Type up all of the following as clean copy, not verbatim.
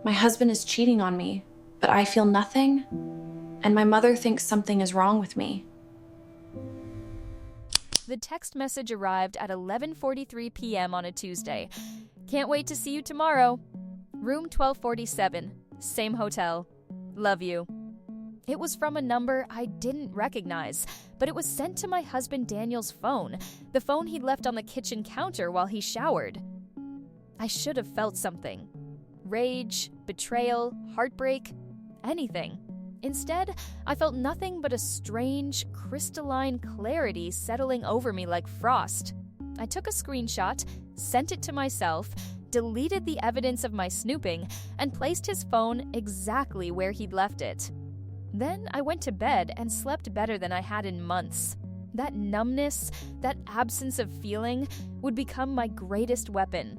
My husband is cheating on me, but I feel nothing, and my mother thinks something is wrong with me. The text message arrived at 11:43 p.m. on a Tuesday. Can't wait to see you tomorrow. Room 1247, same hotel. Love you. It was from a number I didn't recognize, but it was sent to my husband Daniel's phone, the phone he'd left on the kitchen counter while he showered. I should have felt something. Rage, betrayal, heartbreak, anything. Instead, I felt nothing but a strange, crystalline clarity settling over me like frost. I took a screenshot, sent it to myself, deleted the evidence of my snooping, and placed his phone exactly where he'd left it. Then I went to bed and slept better than I had in months. That numbness, that absence of feeling, would become my greatest weapon.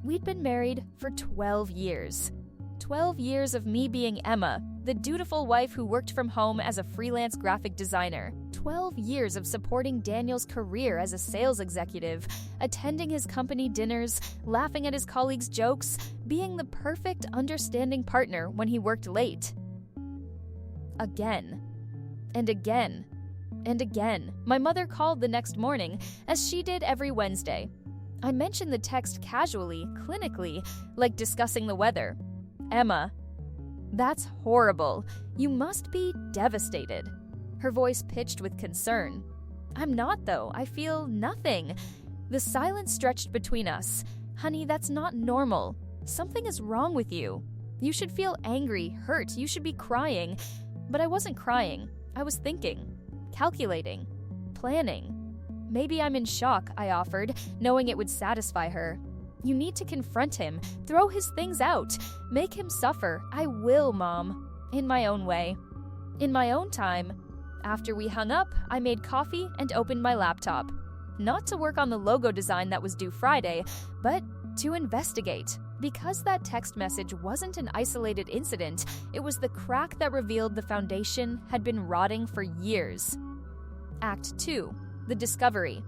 We'd been married for 12 years. 12 years of me being Emma, the dutiful wife who worked from home as a freelance graphic designer. 12 years of supporting Daniel's career as a sales executive, attending his company dinners, laughing at his colleagues' jokes, being the perfect, understanding partner when he worked late. Again. And again. And again. My mother called the next morning, as she did every Wednesday. I mentioned the text casually, clinically, like discussing the weather. Emma, that's horrible. You must be devastated. Her voice pitched with concern. I'm not, though. I feel nothing. The silence stretched between us. Honey, that's not normal. Something is wrong with you. You should feel angry, hurt. You should be crying. But I wasn't crying. I was thinking, calculating, planning. Maybe I'm in shock, I offered, knowing it would satisfy her. You need to confront him, throw his things out, make him suffer. I will, Mom. In my own way. In my own time. After we hung up, I made coffee and opened my laptop. Not to work on the logo design that was due Friday, but to investigate. Because that text message wasn't an isolated incident, it was the crack that revealed the foundation had been rotting for years. Act 2. The discovery.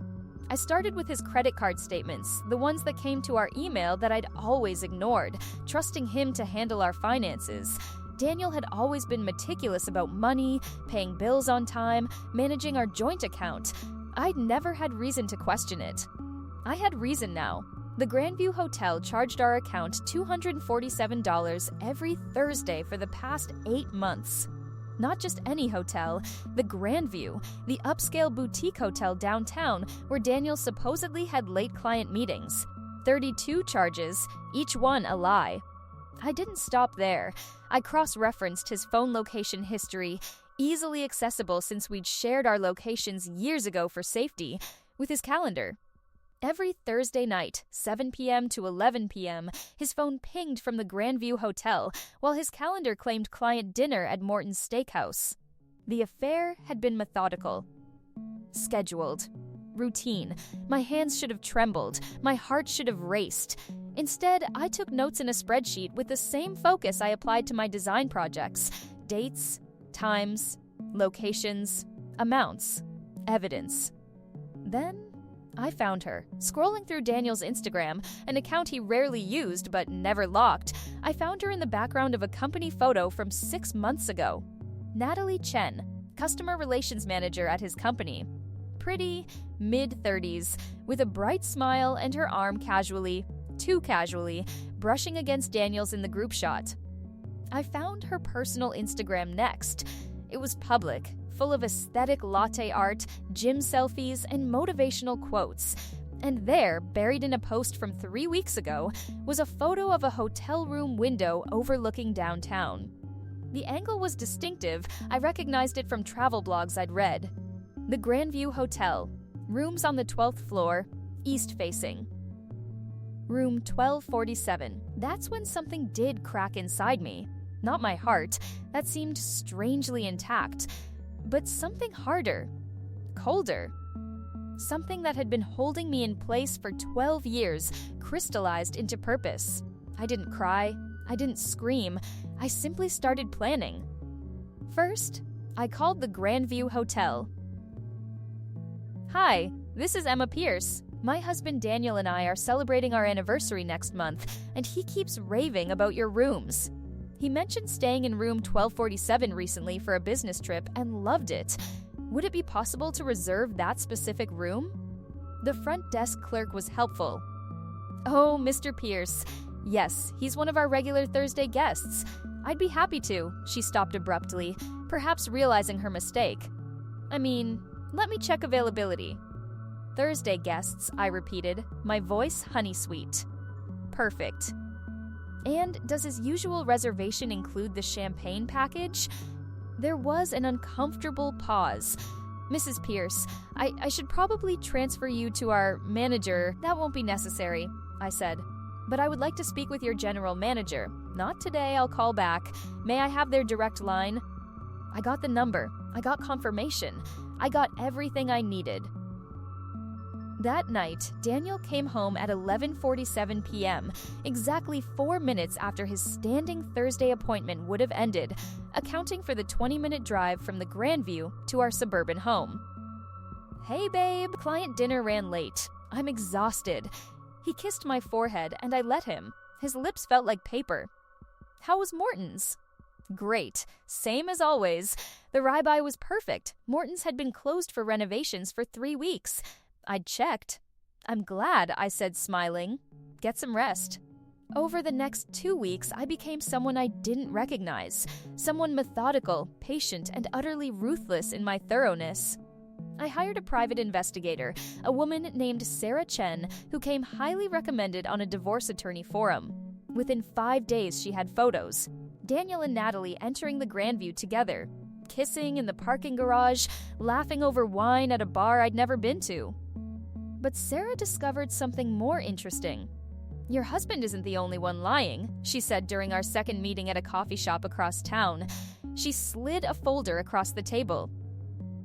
I started with his credit card statements, the ones that came to our email that I'd always ignored, trusting him to handle our finances. Daniel had always been meticulous about money, paying bills on time, managing our joint account. I'd never had reason to question it. I had reason now. The Grandview Hotel charged our account $247 every Thursday for the past 8 months. Not just any hotel, the Grandview, the upscale boutique hotel downtown where Daniel supposedly had late client meetings. 32 charges, each one a lie. I didn't stop there. I cross-referenced his phone location history, easily accessible since we'd shared our locations years ago for safety, with his calendar. Every Thursday night, 7 p.m. to 11 p.m., his phone pinged from the Grandview Hotel, while his calendar claimed client dinner at Morton's Steakhouse. The affair had been methodical. Scheduled. Routine. My hands should have trembled. My heart should have raced. Instead, I took notes in a spreadsheet with the same focus I applied to my design projects. Dates, times, locations, amounts, evidence. Then I found her. Scrolling through Daniel's Instagram, an account he rarely used but never locked, I found her in the background of a company photo from 6 months ago. Natalie Chen, customer relations manager at his company. Pretty, mid-30s, with a bright smile and her arm casually, too casually, brushing against Daniel's in the group shot. I found her personal Instagram next. It was public, full of aesthetic latte art, gym selfies, and motivational quotes. And there, buried in a post from 3 weeks ago, was a photo of a hotel room window overlooking downtown. The angle was distinctive. I recognized it from travel blogs I'd read. The Grandview Hotel. Rooms on the 12th floor, east-facing. Room 1247. That's when something did crack inside me. Not my heart. That seemed strangely intact. But something harder. Colder. Something that had been holding me in place for 12 years crystallized into purpose. I didn't cry. I didn't scream. I simply started planning. First, I called the Grandview Hotel. Hi, this is Emma Pierce. My husband Daniel and I are celebrating our anniversary next month, and he keeps raving about your rooms. He mentioned staying in room 1247 recently for a business trip and loved it. Would it be possible to reserve that specific room? The front desk clerk was helpful. Oh, Mr. Pierce. Yes, he's one of our regular Thursday guests. I'd be happy to, she stopped abruptly, perhaps realizing her mistake. I mean, let me check availability. Thursday guests, I repeated, my voice honey-sweet. Perfect. And does his usual reservation include the champagne package? There was an uncomfortable pause. Mrs. Pierce, I should probably transfer you to our manager. That won't be necessary, I said. But I would like to speak with your general manager. Not today, I'll call back. May I have their direct line? I got the number. I got confirmation. I got everything I needed. That night, Daniel came home at 11:47 p.m., exactly 4 minutes after his standing Thursday appointment would have ended, accounting for the 20-minute drive from the Grandview to our suburban home. Hey babe, client dinner ran late. I'm exhausted. He kissed my forehead and I let him. His lips felt like paper. How was Morton's? Great. Same as always. The ribeye was perfect. Morton's had been closed for renovations for 3 weeks. I'd checked. I'm glad, I said, smiling. Get some rest. Over the next 2 weeks, I became someone I didn't recognize. Someone methodical, patient, and utterly ruthless in my thoroughness. I hired a private investigator, a woman named Sarah Chen, who came highly recommended on a divorce attorney forum. Within 5 days, she had photos. Daniel and Natalie entering the Grandview together, kissing in the parking garage, laughing over wine at a bar I'd never been to. But Sarah discovered something more interesting. Your husband isn't the only one lying, she said during our second meeting at a coffee shop across town. She slid a folder across the table.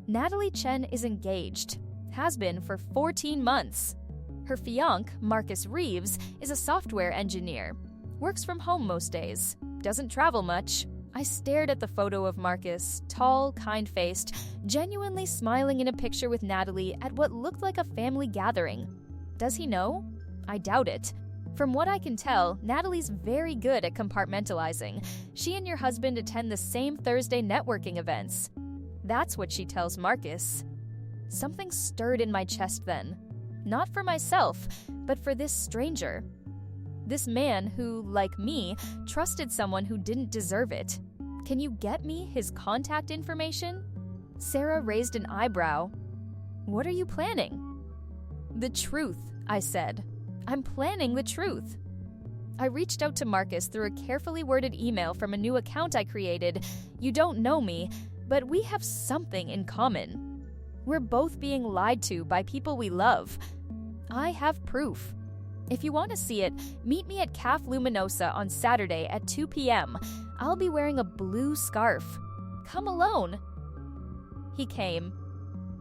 Natalie Chen is engaged, has been for 14 months. Her fiancé, Marcus Reeves, is a software engineer, works from home most days, doesn't travel much. I stared at the photo of Marcus, tall, kind-faced, genuinely smiling in a picture with Natalie at what looked like a family gathering. Does he know? I doubt it. From what I can tell, Natalie's very good at compartmentalizing. She and your husband attend the same Thursday networking events. That's what she tells Marcus. Something stirred in my chest then. Not for myself, but for this stranger. This man who, like me, trusted someone who didn't deserve it. Can you get me his contact information? Sarah raised an eyebrow. What are you planning? The truth, I said. I'm planning the truth. I reached out to Marcus through a carefully worded email from a new account I created. You don't know me, but we have something in common. We're both being lied to by people we love. I have proof. If you want to see it, meet me at Caf Luminosa on Saturday at 2 p.m. I'll be wearing a blue scarf. Come alone. He came.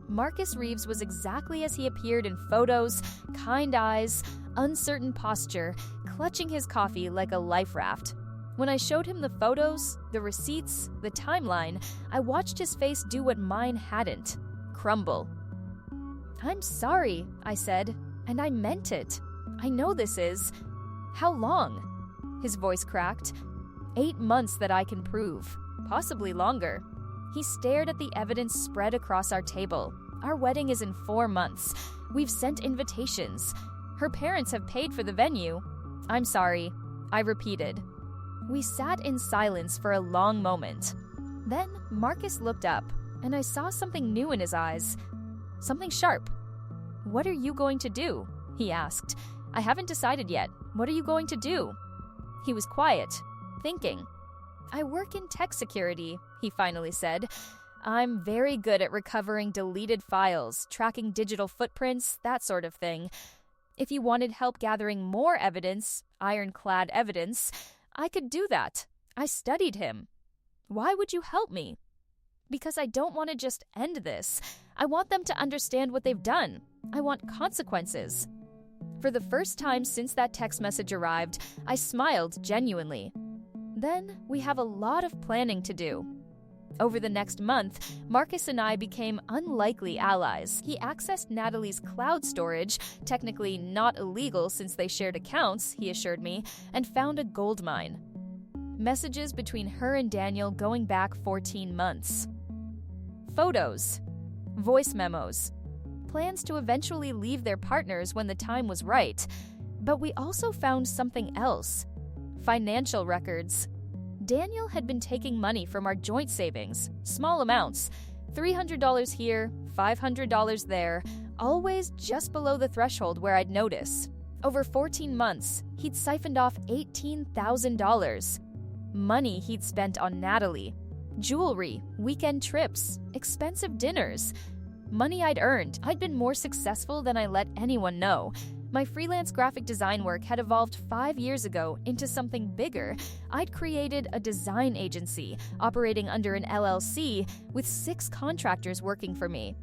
Marcus Reeves was exactly as he appeared in photos, kind eyes, uncertain posture, clutching his coffee like a life raft. When I showed him the photos, the receipts, the timeline, I watched his face do what mine hadn't, crumble. I'm sorry, I said, and I meant it. I know this is. How long? His voice cracked. 8 months that I can prove. Possibly longer. He stared at the evidence spread across our table. Our wedding is in 4 months. We've sent invitations. Her parents have paid for the venue. I'm sorry, I repeated. We sat in silence for a long moment. Then Marcus looked up, and I saw something new in his eyes. Something sharp. What are you going to do? He asked. I haven't decided yet. What are you going to do? He was quiet, thinking. I work in tech security, he finally said. I'm very good at recovering deleted files, tracking digital footprints, that sort of thing. If you wanted help gathering more evidence, ironclad evidence, I could do that. I studied him. Why would you help me? Because I don't want to just end this. I want them to understand what they've done. I want consequences. For the first time since that text message arrived, I smiled genuinely. Then we have a lot of planning to do. Over the next month, Marcus and I became unlikely allies. He accessed Natalie's cloud storage, technically not illegal since they shared accounts, he assured me, and found a gold mine. Messages between her and Daniel going back 14 months. Photos. Voice memos. Plans to eventually leave their partners when the time was right. But we also found something else. Financial records. Daniel had been taking money from our joint savings, small amounts, $300 here, $500 there, always just below the threshold where I'd notice. Over 14 months, he'd siphoned off $18,000. Money he'd spent on Natalie, jewelry, weekend trips, expensive dinners. Money I'd earned. I'd been more successful than I let anyone know. My freelance graphic design work had evolved 5 years ago into something bigger. I'd created a design agency, operating under an LLC, with 6 contractors working for me.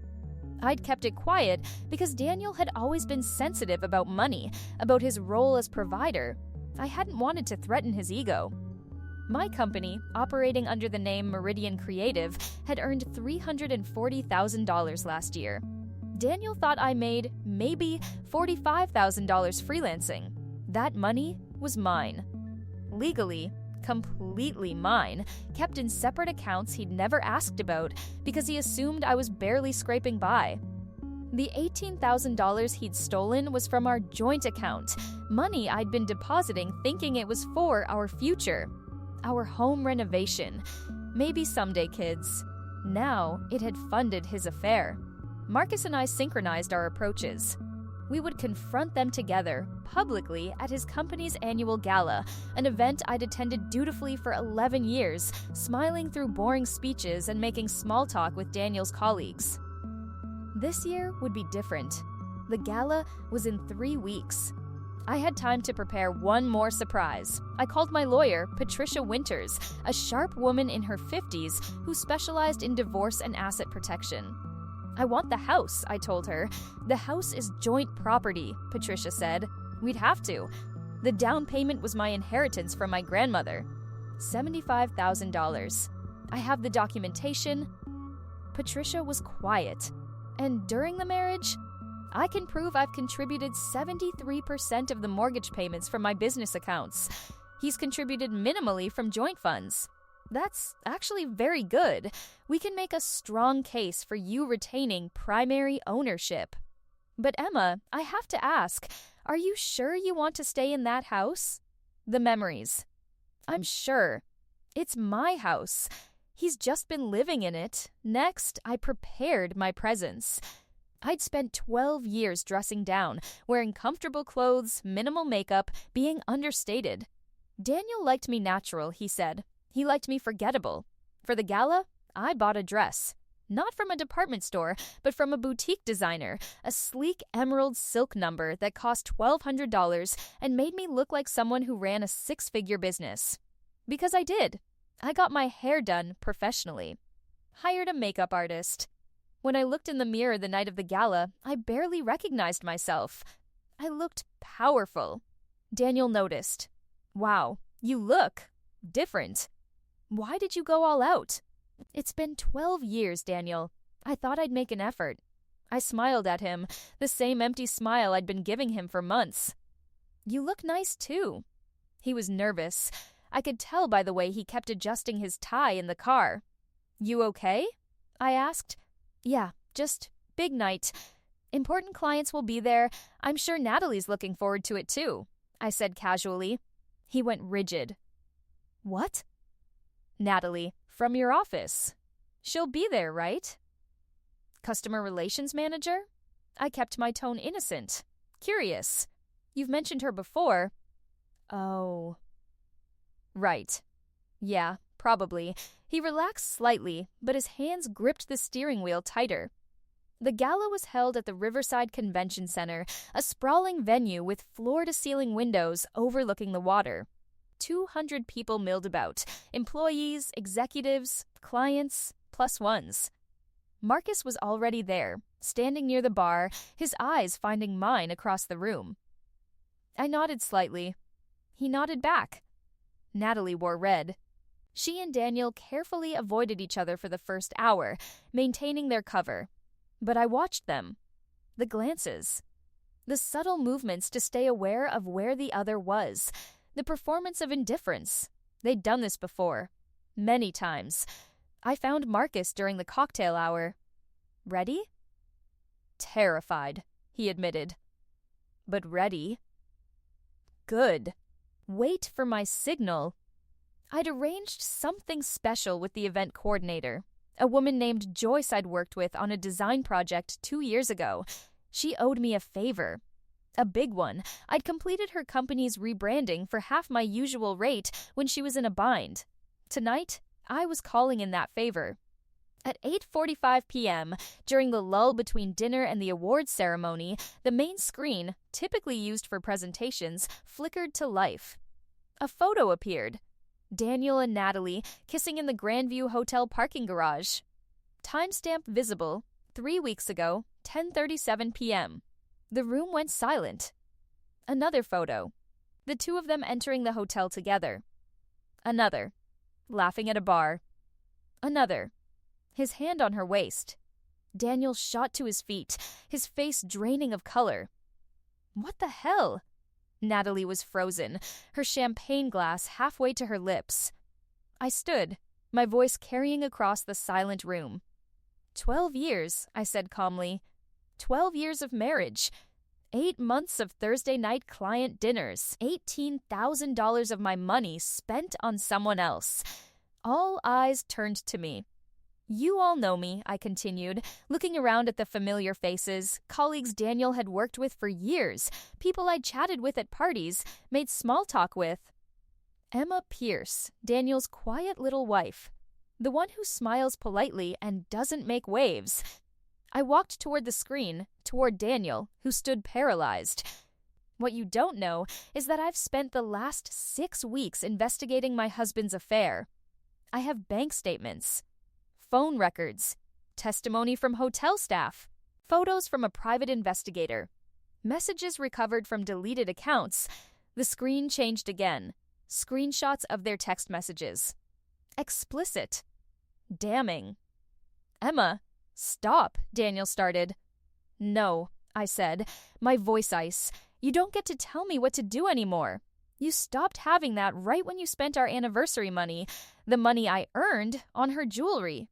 I'd kept it quiet because Daniel had always been sensitive about money, about his role as provider. I hadn't wanted to threaten his ego. My company, operating under the name Meridian Creative, had earned $340,000 last year. Daniel thought I made maybe $45,000 freelancing. That money was mine. Legally, completely mine, kept in separate accounts he'd never asked about because he assumed I was barely scraping by. The $18,000 he'd stolen was from our joint account, money I'd been depositing thinking it was for our future, our home renovation. Maybe someday, kids. Now it had funded his affair. Marcus and I synchronized our approaches. We would confront them together, publicly, at his company's annual gala, an event I'd attended dutifully for 11 years, smiling through boring speeches and making small talk with Daniel's colleagues. This year would be different. The gala was in 3 weeks. I had time to prepare one more surprise. I called my lawyer, Patricia Winters, a sharp woman in her 50s who specialized in divorce and asset protection. I want the house, I told her. The house is joint property, Patricia said. We'd have to. The down payment was my inheritance from my grandmother. $75,000. I have the documentation. Patricia was quiet. And during the marriage, I can prove I've contributed 73% of the mortgage payments from my business accounts. He's contributed minimally from joint funds. That's actually very good. We can make a strong case for you retaining primary ownership. But Emma, I have to ask, are you sure you want to stay in that house? The memories. I'm sure. It's my house. He's just been living in it. Next, I prepared my presence. I'd spent 12 years dressing down, wearing comfortable clothes, minimal makeup, being understated. Daniel liked me natural, he said. He liked me forgettable. For the gala, I bought a dress. Not from a department store, but from a boutique designer, a sleek emerald silk number that cost $1,200 and made me look like someone who ran a 6-figure business. Because I did. I got my hair done professionally. Hired a makeup artist. When I looked in the mirror the night of the gala, I barely recognized myself. I looked powerful. Daniel noticed. Wow, you look different. Why did you go all out? It's been 12 years, Daniel. I thought I'd make an effort. I smiled at him, the same empty smile I'd been giving him for months. You look nice, too. He was nervous. I could tell by the way he kept adjusting his tie in the car. You okay? I asked. Yeah, just big night. Important clients will be there. I'm sure Natalie's looking forward to it, too, I said casually. He went rigid. What? Natalie, from your office. She'll be there, right? Customer relations manager? I kept my tone innocent. Curious. You've mentioned her before. Oh. Right. Yeah, probably. He relaxed slightly, but his hands gripped the steering wheel tighter. The gala was held at the Riverside Convention Center, a sprawling venue with floor-to-ceiling windows overlooking the water. 200 people milled about, employees, executives, clients, plus ones. Marcus was already there, standing near the bar, his eyes finding mine across the room. I nodded slightly. He nodded back. Natalie wore red. She and Daniel carefully avoided each other for the first hour, maintaining their cover. But I watched them. The glances. The subtle movements to stay aware of where the other was. The performance of indifference. They'd done this before. Many times. I found Marcus during the cocktail hour. Ready? Terrified, he admitted. But ready. Good. Wait for my signal. I'd arranged something special with the event coordinator, a woman named Joyce I'd worked with on a design project 2 years ago. She owed me a favor. A big one. I'd completed her company's rebranding for half my usual rate when she was in a bind. Tonight, I was calling in that favor. At 8:45 p.m., during the lull between dinner and the awards ceremony, the main screen, typically used for presentations, flickered to life. A photo appeared. Daniel and Natalie kissing in the Grandview Hotel parking garage. Timestamp visible, 3 weeks ago, 10:37 p.m. The room went silent. Another photo. The two of them entering the hotel together. Another. Laughing at a bar. Another. His hand on her waist. Daniel shot to his feet, his face draining of color. What the hell? Natalie was frozen, her champagne glass halfway to her lips. I stood, my voice carrying across the silent room. 12 years, I said calmly. 12 years of marriage. 8 months of Thursday night client dinners. $18,000 of my money spent on someone else. All eyes turned to me. You all know me, I continued, looking around at the familiar faces, colleagues Daniel had worked with for years, people I'd chatted with at parties, made small talk with. Emma Pierce, Daniel's quiet little wife, the one who smiles politely and doesn't make waves. I walked toward the screen, toward Daniel, who stood paralyzed. What you don't know is that I've spent the last 6 weeks investigating my husband's affair. I have bank statements, phone records, testimony from hotel staff, photos from a private investigator, messages recovered from deleted accounts. The screen changed again. Screenshots of their text messages. Explicit. Damning. Emma, stop, Daniel started. No, I said, my voice ice. You don't get to tell me what to do anymore. You stopped having that right when you spent our anniversary money, the money I earned on her jewelry.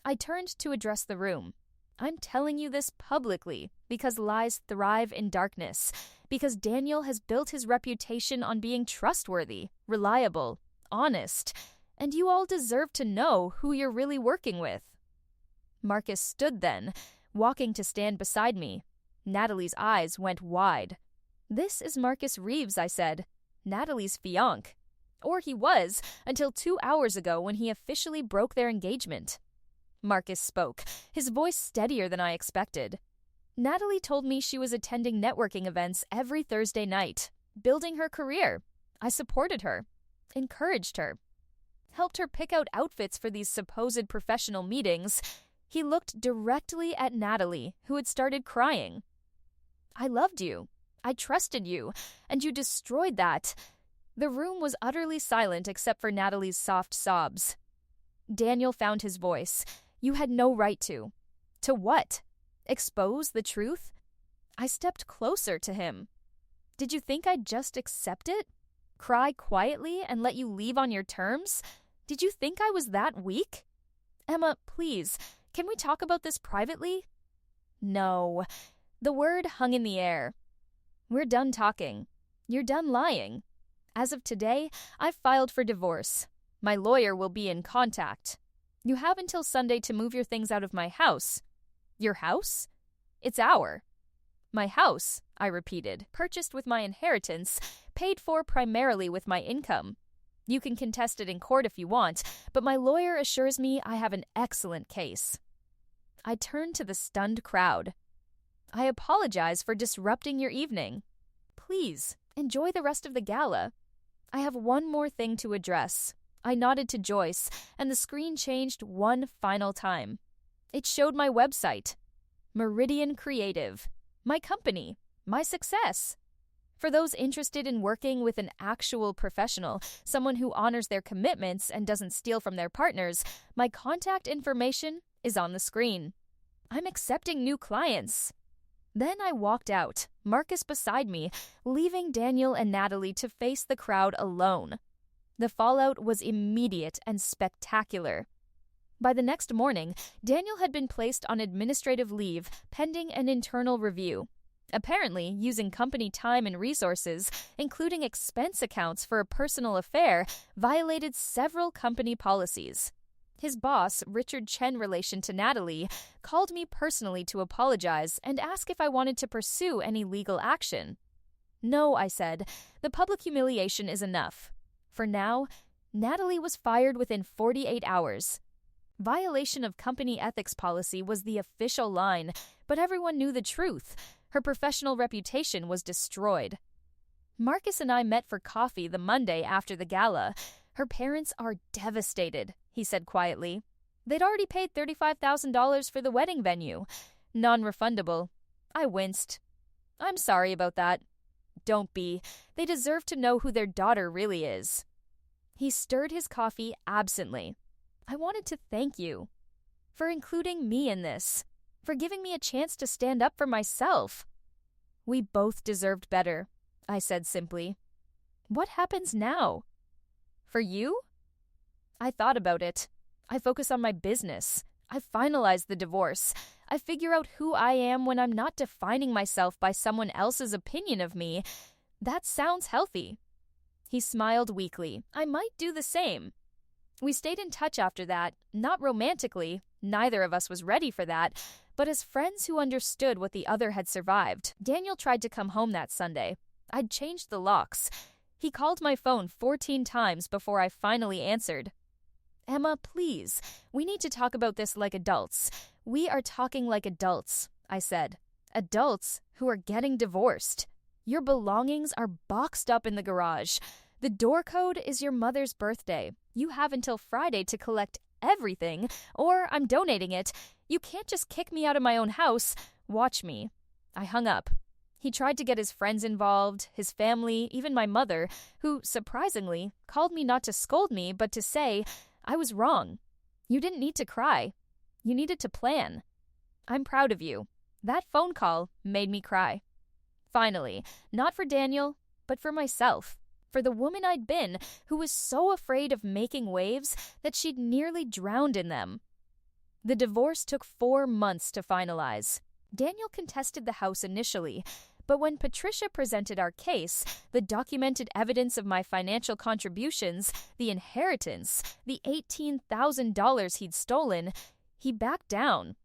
I turned to address the room. I'm telling you this publicly because lies thrive in darkness, because Daniel has built his reputation on being trustworthy, reliable, honest, and you all deserve to know who you're really working with. Marcus stood then, walking to stand beside me. Natalie's eyes went wide. This is Marcus Reeves, I said. Natalie's fiancé. Or he was, until 2 hours ago when he officially broke their engagement. Marcus spoke, his voice steadier than I expected. Natalie told me she was attending networking events every Thursday night, building her career. I supported her, encouraged her, helped her pick out outfits for these supposed professional meetings. He looked directly at Natalie, who had started crying. I loved you. I trusted you, and you destroyed that. The room was utterly silent except for Natalie's soft sobs. Daniel found his voice. You had no right to. To what? Expose the truth? I stepped closer to him. Did you think I'd just accept it? Cry quietly and let you leave on your terms? Did you think I was that weak? Emma, please, can we talk about this privately? No. The word hung in the air. We're done talking. You're done lying. As of today, I've filed for divorce. My lawyer will be in contact. You have until Sunday to move your things out of my house. Your house? It's our. My house, I repeated, purchased with my inheritance, paid for primarily with my income. You can contest it in court if you want, but my lawyer assures me I have an excellent case. I turned to the stunned crowd. I apologize for disrupting your evening. Please, enjoy the rest of the gala. I have one more thing to address. I nodded to Joyce, and the screen changed one final time. It showed my website. Meridian Creative. My company. My success. For those interested in working with an actual professional, someone who honors their commitments and doesn't steal from their partners, my contact information is on the screen. I'm accepting new clients. Then I walked out, Marcus beside me, leaving Daniel and Natalie to face the crowd alone. The fallout was immediate and spectacular. By the next morning, Daniel had been placed on administrative leave pending an internal review. Apparently, using company time and resources, including expense accounts for a personal affair, violated several company policies. His boss, Richard Chen relation to Natalie, called me personally to apologize and ask if I wanted to pursue any legal action. No, I said. The public humiliation is enough. For now, Natalie was fired within 48 hours. Violation of company ethics policy was the official line, but everyone knew the truth. Her professional reputation was destroyed. Marcus and I met for coffee the Monday after the gala. Her parents are devastated, he said quietly. They'd already paid $35,000 for the wedding venue. Non-refundable. I winced. I'm sorry about that. Don't be. They deserve to know who their daughter really is. He stirred his coffee absently. I wanted to thank you for including me in this, for giving me a chance to stand up for myself. We both deserved better, I said simply. What happens now? For you? I thought about it. I focus on my business. I finalize the divorce. I figure out who I am when I'm not defining myself by someone else's opinion of me. That sounds healthy. He smiled weakly. I might do the same. We stayed in touch after that, not romantically, neither of us was ready for that, but as friends who understood what the other had survived. Daniel tried to come home that Sunday. I'd changed the locks. He called my phone 14 times before I finally answered. Emma, please, we need to talk about this like adults. We are talking like adults, I said. Adults who are getting divorced. Your belongings are boxed up in the garage. The door code is your mother's birthday. You have until Friday to collect everything, or I'm donating it. You can't just kick me out of my own house. Watch me. I hung up. He tried to get his friends involved, his family, even my mother, who, surprisingly, called me not to scold me, but to say, I was wrong. You didn't need to cry. You needed to plan. I'm proud of you. That phone call made me cry. Finally, not for Daniel, but for myself. For the woman I'd been, who was so afraid of making waves that she'd nearly drowned in them. The divorce took 4 months to finalize. Daniel contested the house initially, but when Patricia presented our case, the documented evidence of my financial contributions, the inheritance, the $18,000 he'd stolen, he backed down.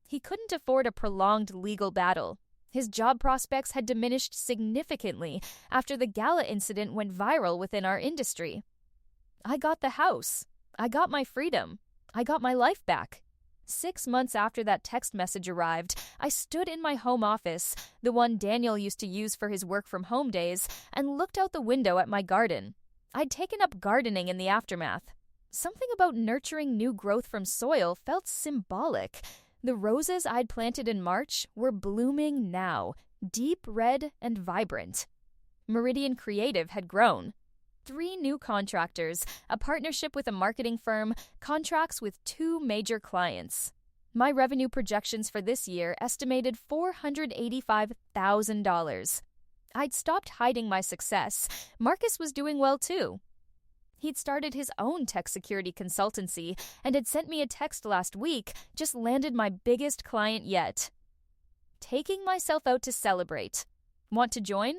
He couldn't afford a prolonged legal battle. His job prospects had diminished significantly after the gala incident went viral within our industry. I got the house. I got my freedom. I got my life back. 6 months after that text message arrived, I stood in my home office, the one Daniel used to use for his work-from-home days, and looked out the window at my garden. I'd taken up gardening in the aftermath. Something about nurturing new growth from soil felt symbolic. The roses I'd planted in March were blooming now, deep red and vibrant. Meridian Creative had grown. 3 new contractors, a partnership with a marketing firm, contracts with 2 major clients. My revenue projections for this year estimated $485,000. I'd stopped hiding my success. Marcus was doing well too. He'd started his own tech security consultancy and had sent me a text last week, just landed my biggest client yet. Taking myself out to celebrate. Want to join?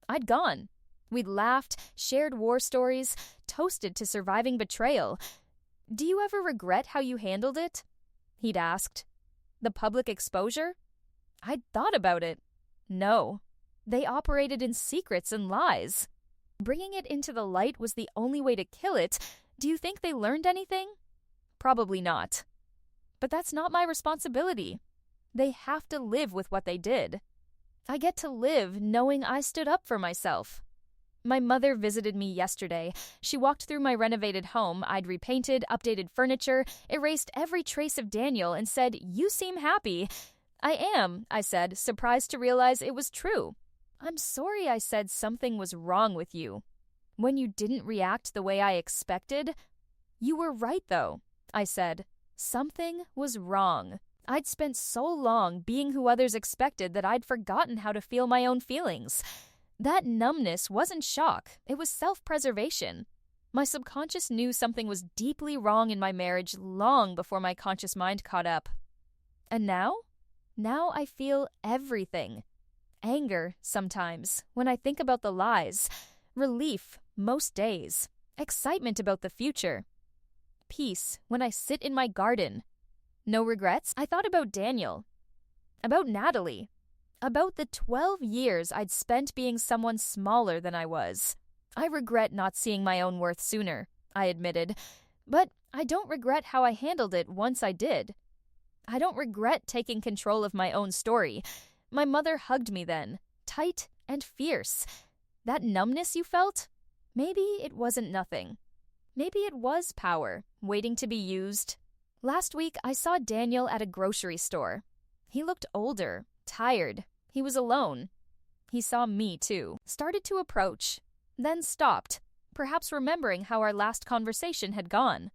I'd gone. We'd laughed, shared war stories, toasted to surviving betrayal. Do you ever regret how you handled it? He'd asked. The public exposure? I'd thought about it. No. They operated in secrets and lies. Bringing it into the light was the only way to kill it. Do you think they learned anything? Probably not. But that's not my responsibility. They have to live with what they did. I get to live knowing I stood up for myself. My mother visited me yesterday. She walked through my renovated home. I'd repainted, updated furniture, erased every trace of Daniel, and said, "You seem happy." I am, I said, surprised to realize it was true. I'm sorry I said something was wrong with you. When you didn't react the way I expected, you were right though, I said. Something was wrong. I'd spent so long being who others expected that I'd forgotten how to feel my own feelings. That numbness wasn't shock, it was self-preservation. My subconscious knew something was deeply wrong in my marriage long before my conscious mind caught up. And now? Now I feel everything. Anger, sometimes, when I think about the lies. Relief, most days. Excitement about the future. Peace, when I sit in my garden. No regrets? I thought about Daniel. About Natalie. About the 12 years I'd spent being someone smaller than I was. I regret not seeing my own worth sooner, I admitted. But I don't regret how I handled it once I did. I don't regret taking control of my own story. My mother hugged me then, tight and fierce. That numbness you felt? Maybe it wasn't nothing. Maybe it was power, waiting to be used. Last week, I saw Daniel at a grocery store. He looked older, tired. He was alone. He saw me, too. Started to approach, then stopped, perhaps remembering how our last conversation had gone.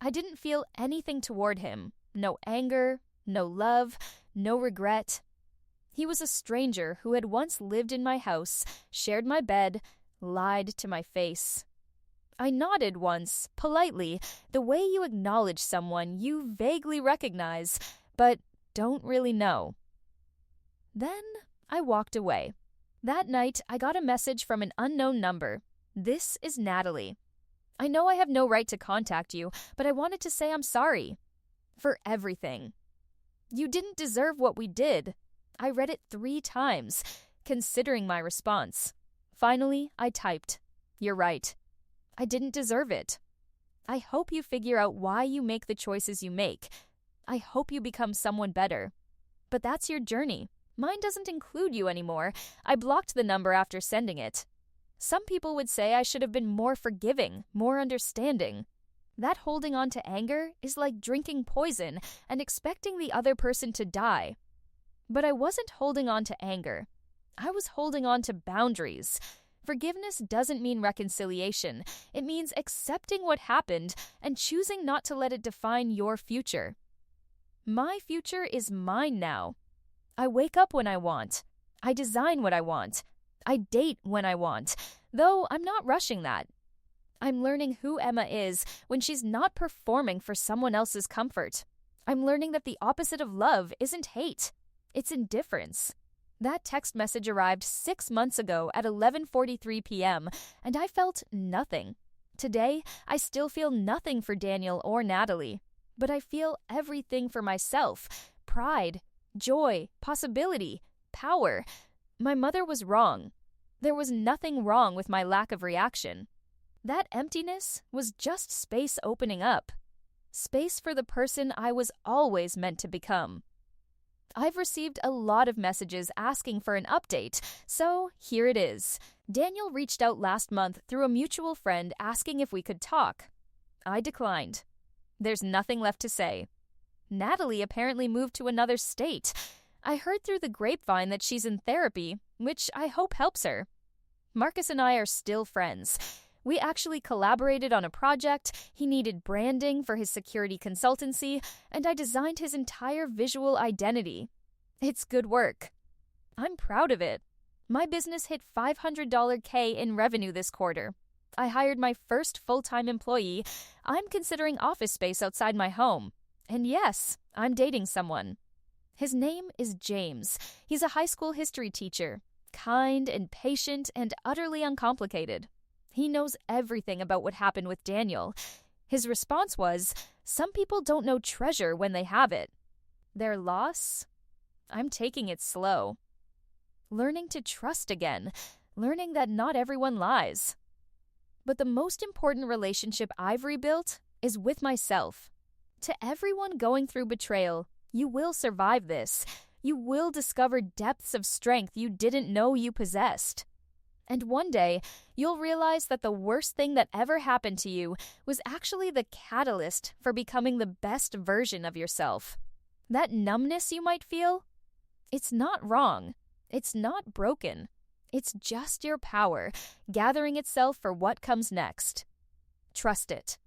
I didn't feel anything toward him. No anger, no love, no regret. He was a stranger who had once lived in my house, shared my bed, lied to my face. I nodded once, politely, the way you acknowledge someone you vaguely recognize, but don't really know. Then I walked away. That night, I got a message from an unknown number. This is Natalie. I know I have no right to contact you, but I wanted to say I'm sorry. For everything. You didn't deserve what we did. I read it 3 times, considering my response. Finally, I typed, "You're right. I didn't deserve it. I hope you figure out why you make the choices you make. I hope you become someone better. But that's your journey. Mine doesn't include you anymore. I blocked the number after sending it. Some people would say I should have been more forgiving, more understanding. That holding on to anger is like drinking poison and expecting the other person to die. But I wasn't holding on to anger. I was holding on to boundaries. Forgiveness doesn't mean reconciliation. It means accepting what happened and choosing not to let it define your future. My future is mine now. I wake up when I want. I design what I want. I date when I want, though I'm not rushing that. I'm learning who Emma is when she's not performing for someone else's comfort. I'm learning that the opposite of love isn't hate. It's indifference. That text message arrived 6 months ago at 11:43 p.m., and I felt nothing. Today, I still feel nothing for Daniel or Natalie, but I feel everything for myself. Pride, joy, possibility, power. My mother was wrong. There was nothing wrong with my lack of reaction. That emptiness was just space opening up. Space for the person I was always meant to become. I've received a lot of messages asking for an update, so here it is. Daniel reached out last month through a mutual friend asking if we could talk. I declined. There's nothing left to say. Natalie apparently moved to another state. I heard through the grapevine that she's in therapy, which I hope helps her. Marcus and I are still friends. We actually collaborated on a project. He needed branding for his security consultancy, and I designed his entire visual identity. It's good work. I'm proud of it. My business hit $500K in revenue this quarter. I hired my first full-time employee. I'm considering office space outside my home. And yes, I'm dating someone. His name is James. He's a high school history teacher, kind and patient and utterly uncomplicated. He knows everything about what happened with Daniel. His response was, "Some people don't know treasure when they have it. Their loss? I'm taking it slow. Learning to trust again, learning that not everyone lies. But the most important relationship I've rebuilt is with myself. To everyone going through betrayal, you will survive this. You will discover depths of strength you didn't know you possessed. And one day, you'll realize that the worst thing that ever happened to you was actually the catalyst for becoming the best version of yourself. That numbness you might feel, it's not wrong. It's not broken. It's just your power, gathering itself for what comes next. Trust it.